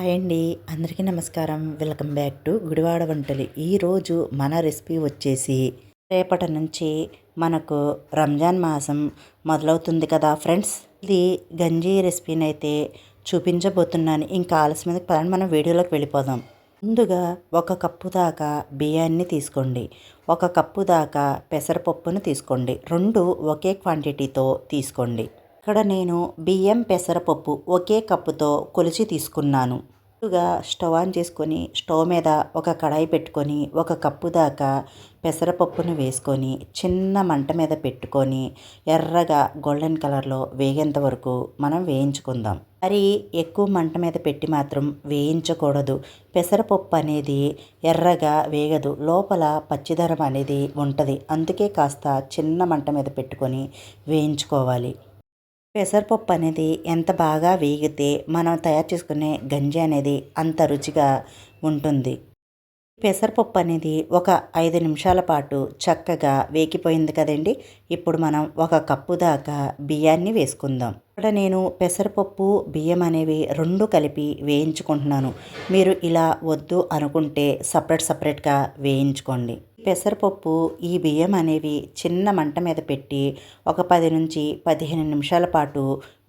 Hi అండి, అందరికీ నమస్కారం. వెల్కమ్ బ్యాక్ టు గుడివాడ వంటలు. ఈరోజు మన రెసిపీ వచ్చేసి రేపటి నుంచి మనకు రంజాన్ మాసం మొదలవుతుంది కదా ఫ్రెండ్స్. ఇది గంజి రెసిపీని అయితే చూపించబోతున్నాను. ఇంకా ఆలస్యం పదండి మనం వీడియోలోకి వెళ్ళిపోదాం. ముందుగా 1 కప్పు దాకా బియ్యాన్ని తీసుకోండి. 1 కప్పు దాకా పెసరపప్పును తీసుకోండి. 2 ఒకే క్వాంటిటీతో తీసుకోండి. ఇక్కడ నేను బియ్యం పెసరపప్పు ఒకే కప్పుతో కొలిచి తీసుకున్నాను. ముందుగా స్టవ్ ఆన్ చేసుకొని స్టవ్ మీద ఒక కడాయి పెట్టుకొని 1 కప్పు దాకా పెసరపప్పును వేసుకొని చిన్న మంట మీద పెట్టుకొని ఎర్రగా గోల్డెన్ కలర్లో వేగేంత వరకు మనం వేయించుకుందాం. మరి ఎక్కువ మంట మీద పెట్టి మాత్రం వేయించకూడదు. పెసరపప్పు అనేది ఎర్రగా వేగదు, లోపల పచ్చిదనం అనేది ఉంటుంది. అందుకే కాస్త చిన్న మంట మీద పెట్టుకొని వేయించుకోవాలి. పెసరపప్పు అనేది ఎంత బాగా వేగితే మనం తయారు చేసుకునే గంజి అనేది అంత రుచిగా ఉంటుంది. పెసరపప్పు అనేది ఒక 5 నిమిషాల పాటు చక్కగా వేగిపోయింది కదండి. ఇప్పుడు మనం 1 కప్పు దాకా బియ్యాన్ని వేసుకుందాం. ఇక్కడ నేను పెసరపప్పు బియ్యం అనేవి 2 కలిపి వేయించుకుంటున్నాను. మీరు ఇలా వద్దు అనుకుంటే సపరేట్గా వేయించుకోండి. పెసరపప్పు ఈ బియ్యం అనేవి చిన్న మంట మీద పెట్టి ఒక 10 నుంచి 15 నిమిషాల పాటు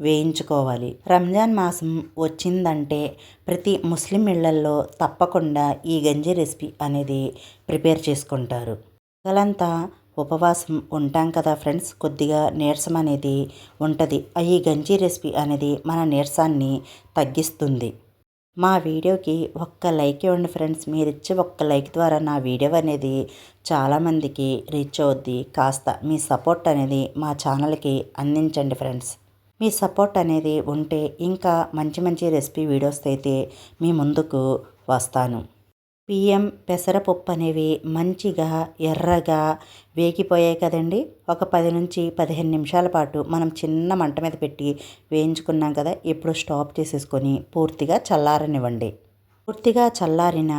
వేయించుకోవాలి. రంజాన్ మాసం వచ్చిందంటే ప్రతి ముస్లిం ఇళ్లల్లో తప్పకుండా ఈ గంజి రెసిపీ అనేది ప్రిపేర్ చేసుకుంటారు. పగలంతా ఉపవాసం ఉంటాం కదా ఫ్రెండ్స్, కొద్దిగా నీరసం అనేది ఉంటుంది. ఈ గంజి రెసిపీ అనేది మన నీరసాన్ని తగ్గిస్తుంది. మా వీడియోకి ఒక్క లైక్ ఇవ్వండి ఫ్రెండ్స్. మీరు ఇచ్చే ఒక్క లైక్ ద్వారా నా వీడియో అనేది చాలామందికి రీచ్ అవుద్ది. కాస్త మీ సపోర్ట్ అనేది మా ఛానల్కి అందించండి ఫ్రెండ్స్. మీ సపోర్ట్ అనేది ఉంటే ఇంకా మంచి రెసిపీ వీడియోస్ అయితే మీ ముందుకు వస్తాను. బియ్యం పెసరపప్పు అనేవి మంచిగా ఎర్రగా వేగిపోయాయి కదండి. ఒక 10 నుంచి 15 నిమిషాల పాటు మనం చిన్న మంట మీద పెట్టి వేయించుకున్నాం కదా. ఇప్పుడు స్టాప్ చేసేసుకొని పూర్తిగా చల్లారనివ్వండి. పూర్తిగా చల్లారిన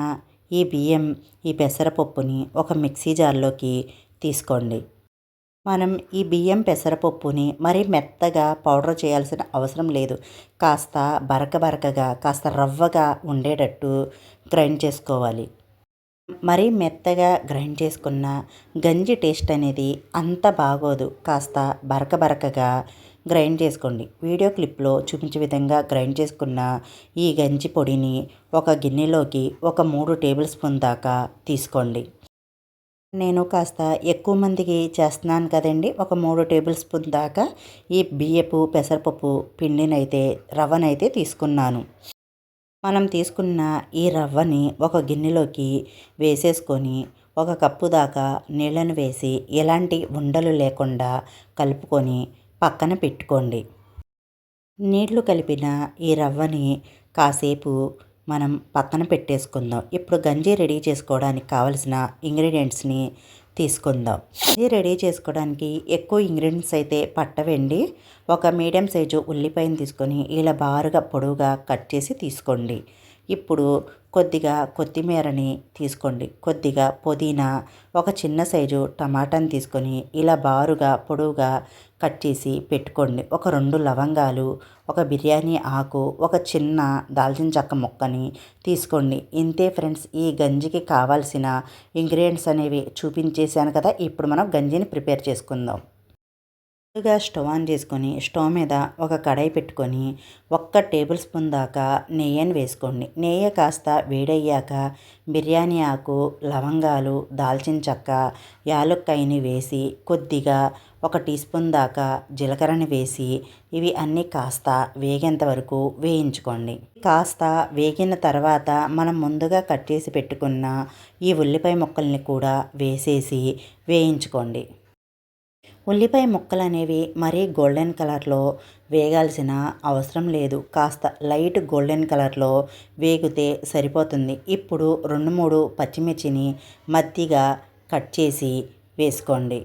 ఈ బియ్యం ఈ పెసరపప్పుని ఒక మిక్సీ జార్లోకి తీసుకోండి. మనం ఈ బియ్యం పెసరపప్పుని మరీ మెత్తగా పౌడర్ చేయాల్సిన అవసరం లేదు. కాస్త బరకగా కాస్త రవ్వగా ఉండేటట్టు గ్రైండ్ చేసుకోవాలి. మరీ మెత్తగా గ్రైండ్ చేసుకున్న గంజి టేస్ట్ అనేది అంత బాగోదు. కాస్త బరకగా గ్రైండ్ చేసుకోండి. వీడియో క్లిప్లో చూపించే విధంగా గ్రైండ్ చేసుకున్న ఈ గంజి పొడిని ఒక గిన్నెలోకి ఒక 3 టేబుల్ స్పూన్ దాకా తీసుకోండి. నేను కాస్త ఎక్కువ మందికి చేస్తున్నాను కదండి. ఒక 3 టేబుల్ స్పూన్ దాకా ఈ బియ్యపు పెసరపప్పు పిండినైతే రవ్వనైతే తీసుకున్నాను. మనం తీసుకున్న ఈ రవ్వని ఒక గిన్నెలోకి వేసేసుకొని 1 కప్పు దాకా నీళ్ళను వేసి ఎలాంటి ఉండలు లేకుండా కలుపుకొని పక్కన పెట్టుకోండి. నీళ్లు కలిపిన ఈ రవ్వని కాసేపు మనం పక్కన పెట్టేసుకుందాం. ఇప్పుడు గంజి రెడీ చేసుకోవడానికి కావలసిన ఇంగ్రీడియంట్స్ని తీసుకుందాం. ఇది రెడీ చేసుకోవడానికి ఎక్కువ ఇంగ్రీడియంట్స్ అయితే పట్టవండి. ఒక మీడియం సైజు ఉల్లిపాయను తీసుకొని ఇలా బారుగా పొడవుగా కట్ చేసి తీసుకోండి. ఇప్పుడు కొద్దిగా కొత్తిమీరని తీసుకోండి. కొద్దిగా పుదీనా, ఒక చిన్న సైజు టమాటాని తీసుకొని ఇలా బారుగా పొడవుగా కట్ చేసి పెట్టుకోండి. ఒక 2 లవంగాలు, ఒక బిర్యానీ ఆకు, ఒక చిన్న దాల్చిన చెక్క ముక్కని తీసుకోండి. ఇంతే ఫ్రెండ్స్, ఈ గంజికి కావాల్సిన ఇంగ్రీడియంట్స్ అనేవి చూపించేశాను కదా. ఇప్పుడు మనం గంజిని ప్రిపేర్ చేసుకుందాం. ముందుగా స్టవ్ ఆన్ చేసుకొని స్టవ్ మీద ఒక కడాయి పెట్టుకొని 1 టేబుల్ స్పూన్ దాకా నెయ్యిని వేసుకోండి. నెయ్యి కాస్త వేడయ్యాక బిర్యానీ ఆకు, లవంగాలు, దాల్చిన చెక్క, యాలక్కాయని వేసి కొద్దిగా 1 టీ స్పూన్ దాకా జీలకర్రని వేసి ఇవి అన్నీ కాస్త వేగేంత వరకు వేయించుకోండి. కాస్త వేగిన తర్వాత మనం ముందుగా కట్ చేసి పెట్టుకున్న ఈ ఉల్లిపాయ ముక్కల్ని కూడా వేసేసి వేయించుకోండి. ఉల్లిపాయ ముక్కలు అనేవి మరీ గోల్డెన్ కలర్లో వేగాల్సిన అవసరం లేదు. కాస్త లైట్ గోల్డెన్ కలర్లో వేగితే సరిపోతుంది. ఇప్పుడు 2-3 పచ్చిమిర్చిని మధ్యగా కట్ చేసి వేసుకోండి.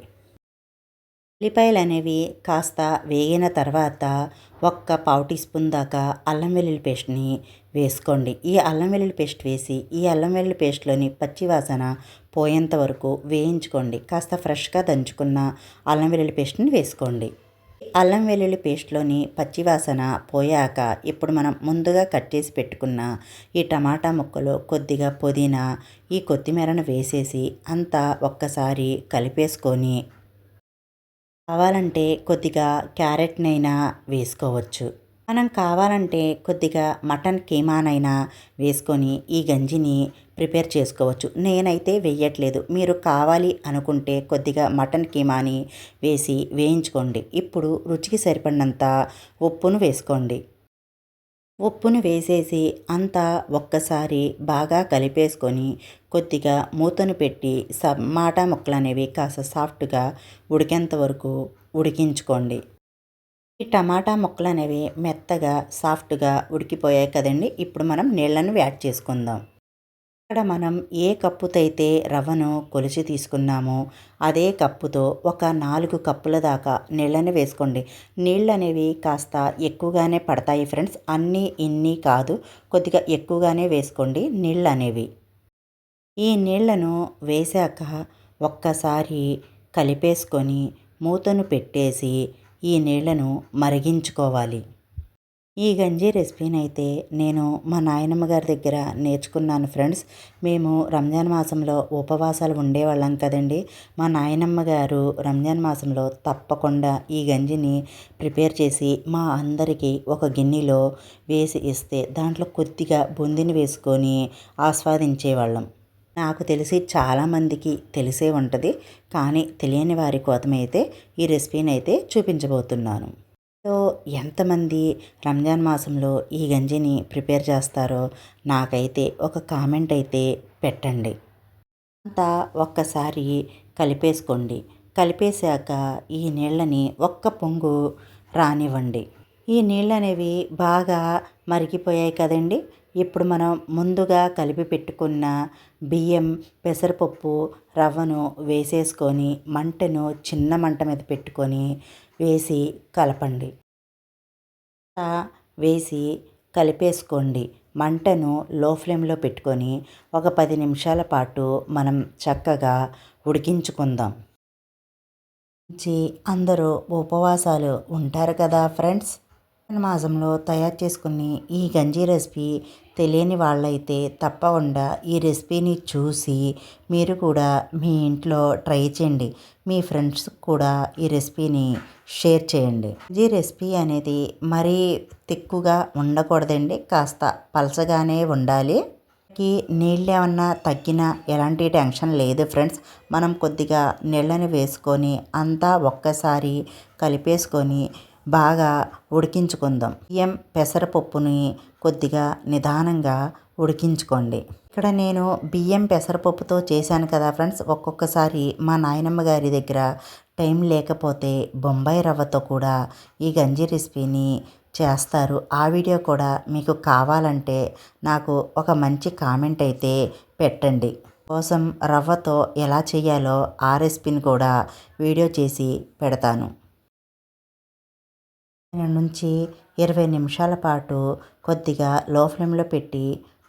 ఉల్లిపాయలు అనేవి కాస్త వేగిన తర్వాత 1 టీ స్పూన్ దాకా అల్లం వెల్లుల్లి పేస్ట్ని వేసుకోండి. ఈ అల్లం వెల్లుల్లి పేస్ట్ వేసి ఈ అల్లం వెల్లుల్లి పేస్ట్లోని పచ్చివాసన పోయేంత వరకు వేయించుకోండి. కాస్త ఫ్రెష్గా దంచుకున్న అల్లం వెల్లుల్లి పేస్ట్ని వేసుకోండి. అల్లం వెల్లుల్లి పేస్ట్లోని పచ్చివాసన పోయాక ఇప్పుడు మనం ముందుగా కట్ చేసి పెట్టుకున్న ఈ టమాటా ముక్కలు, కొద్దిగా పుదీనా, ఈ కొత్తిమీరను వేసేసి అంతా ఒక్కసారి కలిపేసుకొని కావాలంటే కొద్దిగా క్యారెట్నైనా వేసుకోవచ్చు. మనం కావాలంటే కొద్దిగా మటన్ కీమానైనా వేసుకొని ఈ గంజిని ప్రిపేర్ చేసుకోవచ్చు. నేనైతే వేయట్లేదు. మీరు కావాలి అనుకుంటే కొద్దిగా మటన్ కీమాని వేసి వేయించుకోండి. ఇప్పుడు రుచికి సరిపడినంత ఉప్పును వేసుకోండి. ఉప్పును వేసేసి అంతా ఒక్కసారి బాగా కలిపేసుకొని కొద్దిగా మూతను పెట్టి టమాటా ముక్కలు అనేవి కాస్త సాఫ్ట్గా ఉడికేంత వరకు ఉడికించుకోండి. ఈ టమాటా ముక్కలు అనేవి మెత్తగా సాఫ్ట్గా ఉడికిపోయాయి కదండి. ఇప్పుడు మనం నీళ్ళను యాడ్ చేసుకుందాం. ఇక్కడ మనం ఏ కప్పుతో అయితే రవ్వను కొలిచి తీసుకున్నామో అదే కప్పుతో ఒక 4 కప్పుల దాకా నీళ్ళని వేసుకోండి. నీళ్ళు అనేవి కాస్త ఎక్కువగానే పడతాయి ఫ్రెండ్స్. అన్నీ ఇన్ని కాదు, కొద్దిగా ఎక్కువగానే వేసుకోండి నీళ్ళు అనేవి. ఈ నీళ్లను వేశాక ఒక్కసారి కలిపేసుకొని మూతను పెట్టేసి ఈ నీళ్లను మరిగించుకోవాలి. ఈ గంజి రెసిపీని అయితే నేను మా నాయనమ్మ గారి దగ్గర నేర్చుకున్నాను ఫ్రెండ్స్. మేము రంజాన్ మాసంలో ఉపవాసాలు ఉండేవాళ్ళం కదండి. మా నాయనమ్మ గారు రంజాన్ మాసంలో తప్పకుండా ఈ గంజిని ప్రిపేర్ చేసి మా అందరికీ ఒక గిన్నెలో వేసి ఇస్తే దాంట్లో కొద్దిగా బూందీని వేసుకొని ఆస్వాదించేవాళ్ళం. నాకు తెలిసి చాలామందికి తెలిసే ఉంటుంది, కానీ తెలియని వారి కోసమైతే ఈ రెసిపీని అయితే చూపించబోతున్నాను. సో ఎంతమంది రంజాన్ మాసంలో ఈ గంజిని ప్రిపేర్ చేస్తారో నాకైతే ఒక కామెంట్ అయితే పెట్టండి. అంతా ఒక్కసారి కలిపేసుకోండి. కలిపేశాక ఈ నీళ్ళని ఒక్క పొంగు రానివ్వండి. ఈ నీళ్ళు అనేవి బాగా మరిగిపోయాయి కదండి. ఇప్పుడు మనం ముందుగా కలిపి పెట్టుకున్న బియ్యం, పెసరపప్పు, రవ్వను వేసేసుకొని మంటను చిన్న మంట మీద పెట్టుకొని వేసి కలపండి. వేసి కలిపేసుకోండి. మంటను లో ఫ్లేమ్లో పెట్టుకొని ఒక 10 నిమిషాల పాటు మనం చక్కగా ఉడికించుకుందాం. అందరూ ఉపవాసాలు ఉంటారు కదా ఫ్రెండ్స్. మాసంలో తయారు చేసుకుని ఈ గంజి రెసిపీ తెలియని వాళ్ళైతే తప్పకుండా ఈ రెసిపీని చూసి మీరు కూడా మీ ఇంట్లో ట్రై చేయండి. మీ ఫ్రెండ్స్ కూడా ఈ రెసిపీని షేర్ చేయండి. ఈ రెసిపీ అనేది మరీ తిక్కుగా ఉండకూడదండి, కాస్త పలచగానే ఉండాలి. నీళ్ళు ఏమన్నా తగ్గినా ఎలాంటి టెన్షన్ లేదు ఫ్రెండ్స్. మనం కొద్దిగా నీళ్ళని వేసుకొని అంతా ఒక్కసారి కలిపేసుకొని బాగా ఉడికించుకుందాం. బియ్యం, పెసరపప్పుని కొద్దిగా నిదానంగా ఉడికించుకోండి. ఇక్కడ నేను బియ్యం పెసరపప్పుతో చేశాను కదా ఫ్రెండ్స్. ఒక్కొక్కసారి మా నాయనమ్మ గారి దగ్గర టైం లేకపోతే బొంబాయి రవ్వతో కూడా ఈ గంజి రెసిపీని చేస్తారు. ఆ వీడియో కూడా మీకు కావాలంటే నాకు ఒక మంచి కామెంట్ అయితే పెట్టండి. కోసం రవ్వతో ఎలా చేయాలో ఆ రెసిపీని కూడా వీడియో చేసి పెడతాను. నుంచి 20 నిమిషాల పాటు కొద్దిగా లో ఫ్లేమ్లో పెట్టి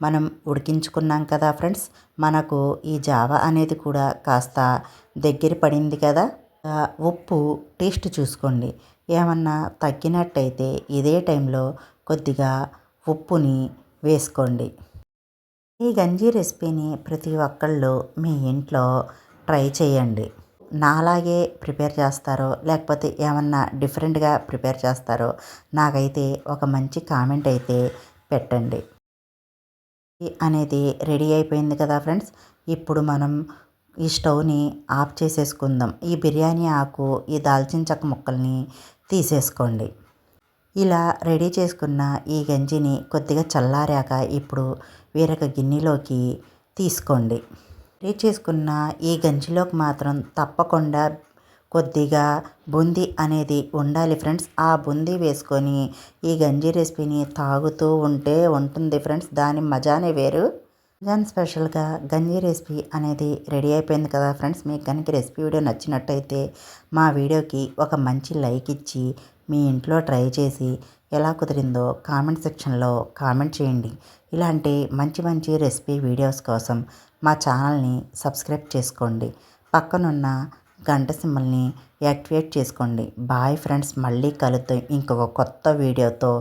మనం ఉడికించుకున్నాం కదా ఫ్రెండ్స్. మనకు ఈ జావా అనేది కూడా కాస్త దగ్గర పడింది కదా. ఉప్పు టేస్ట్ చూసుకోండి. ఏమన్నా తగ్గినట్టయితే ఇదే టైంలో కొద్దిగా ఉప్పుని వేసుకోండి. ఈ గంజి రెసిపీని ప్రతి ఒక్కళ్ళు మీ ఇంట్లో ట్రై చేయండి. నాలాగే ప్రిపేర్ చేస్తారో లేకపోతే ఏమన్నా డిఫరెంట్గా ప్రిపేర్ చేస్తారో నాకైతే ఒక మంచి కామెంట్ అయితే పెట్టండి. అనేది రెడీ అయిపోయింది కదా ఫ్రెండ్స్. ఇప్పుడు మనం ఈ స్టవ్ని ఆఫ్ చేసేసుకుందాం. ఈ బిర్యానీ ఆకు, ఈ దాల్చిన చెక్క ముక్కల్ని తీసేసుకోండి. ఇలా రెడీ చేసుకున్న ఈ గంజిని కొద్దిగా చల్లారాక ఇప్పుడు వేరొక గిన్నెలోకి తీసుకోండి. రెడీ చేసుకున్న ఈ గంజిలోకి మాత్రం తప్పకుండా కొద్దిగా బూందీ అనేది ఉండాలి ఫ్రెండ్స్. ఆ బూందీ వేసుకొని ఈ గంజి రెసిపీని తాగుతూ ఉంటే ఉంటుంది ఫ్రెండ్స్, దాని మజానే వేరు. రంజాన్ స్పెషల్గా గంజి రెసిపీ అనేది రెడీ అయిపోయింది కదా ఫ్రెండ్స్. మీకు కనుక రెసిపీ వీడియో నచ్చినట్టయితే మా వీడియోకి ఒక మంచి లైక్ ఇచ్చి మీ ఇంట్లో ట్రై చేసి ఎలా కుదిరిందో కామెంట్ సెక్షన్లో కామెంట్ చేయండి. ఇలాంటి మంచి మంచి రెసిపీ వీడియోస్ కోసం మా ఛానల్ని సబ్స్క్రైబ్ చేసుకోండి. పక్కనున్న గంట సింబల్ని యాక్టివేట్ చేసుకోండి. బాయ్ ఫ్రెండ్స్, మళ్ళీ కలుద్దాం ఇంకొక కొత్త వీడియోతో.